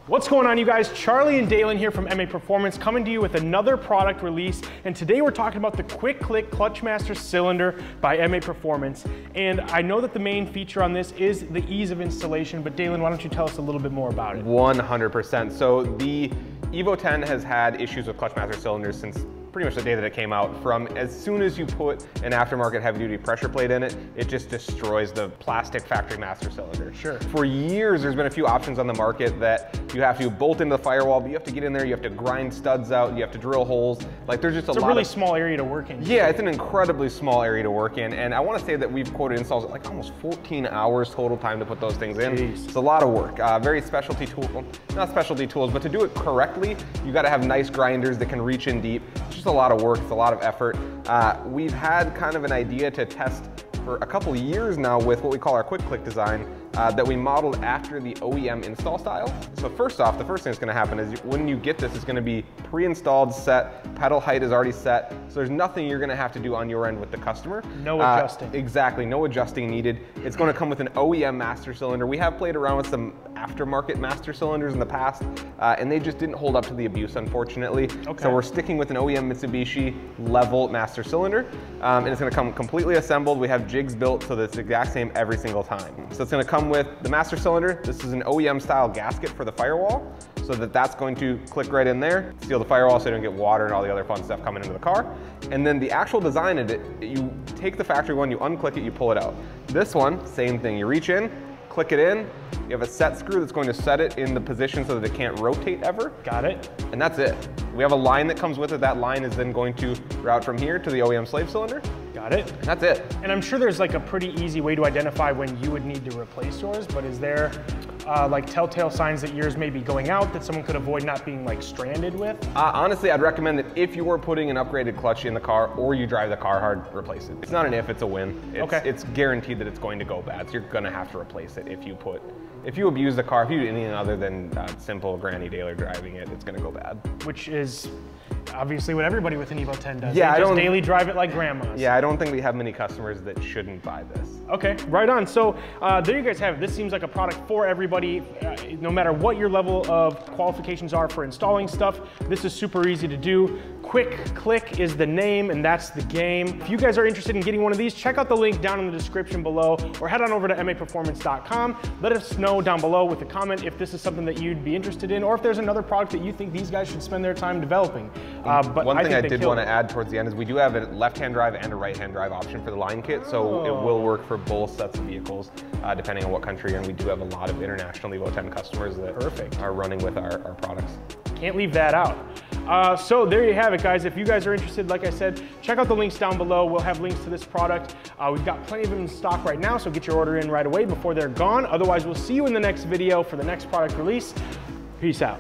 What's going on, you guys? Charlie and Dalen here from MAPerformance, coming to you with another product release. And today we're talking about the Quick Click Clutch Master Cylinder by MAPerformance. And I know that the main feature on this is the ease of installation, but Dalen, why don't you tell us a little bit more about it? 100%. So the Evo 10 has had issues with Clutch Master cylinders since pretty much the day that it came out. From as soon as you put an aftermarket heavy duty pressure plate in it, it just destroys the plastic factory master cylinder. Sure. For years, there's been a few options on the market that you have to bolt into the firewall, but you have to get in there, you have to grind studs out, you have to drill holes. Like there's just it's a really small area to work in. Yeah, it's an incredibly small area to work in. And I want to say that we've quoted installs at like almost 14 hours total time to put those things in. Jeez. It's a lot of work. Very specialty tool, well, not specialty tools, but to do it correctly, you got to have nice grinders that can reach in deep. It's just a lot of work, it's a lot of effort. We've had kind of an idea to test for a couple of years now with what we call our quick click design that we modeled after the OEM install style. So first off, the first thing that's going to happen is when you get this, it's going to be pre-installed, set, pedal height is already set, so there's nothing you're going to have to do on your end with the customer. No adjusting. Exactly, no adjusting needed. It's going to come with an OEM Master cylinder. We have played around with some aftermarket Master cylinders in the past, and they just didn't hold up to the abuse, unfortunately. Okay. So we're sticking with an OEM Mitsubishi level Master cylinder, and it's going to come completely assembled. We have jigs built so that it's the exact same every single time. So it's going to come with the Master cylinder. This is an OEM style gasket for the firewall, so that's going to click right in there, seal the firewall so you don't get water and all the other fun stuff coming into the car. And then the actual design of it, you take the factory one, you unclick it, you pull it out. This one, same thing. You reach in, click it in, you have a set screw that's going to set it in the position so that it can't rotate ever. Got it. And that's it. We have a line that comes with it. That line is then going to route from here to the OEM slave cylinder. Got it. And that's it. And I'm sure there's like a pretty easy way to identify when you would need to replace yours, but is there like telltale signs that yours may be going out that someone could avoid not being like stranded with? Honestly, I'd recommend that if you are putting an upgraded clutch in the car or you drive the car hard, replace it. It's not an if, it's a when. It's guaranteed that it's going to go bad, so you're gonna have to replace it if you abuse the car, if you do anything other than simple Granny Daler driving it, it's gonna go bad. Which is obviously what everybody with an Evo 10 does. Yeah, they just daily drive it like grandmas. Yeah, I don't think we have many customers that shouldn't buy this. Okay, right on. So there you guys have it. This seems like a product for everybody, no matter what your level of qualifications are for installing stuff. This is super easy to do. Quick Click is the name, and that's the game. If you guys are interested in getting one of these, check out the link down in the description below, or head on over to maperformance.com. Let us know down below with a comment if this is something that you'd be interested in, or if there's another product that you think these guys should spend their time developing. But one thing I did want to add towards the end is we do have a left-hand drive and a right-hand drive option for the line kit, so it will work for both sets of vehicles, depending on what country you're in. We do have a lot of international Evo 10 customers that are running with our products. Can't leave that out. So there you have it, guys. If you guys are interested, like I said, check out the links down below. We'll have links to this product. We've got plenty of them in stock right now, so get your order in right away before they're gone. Otherwise, we'll see you in the next video for the next product release. Peace out.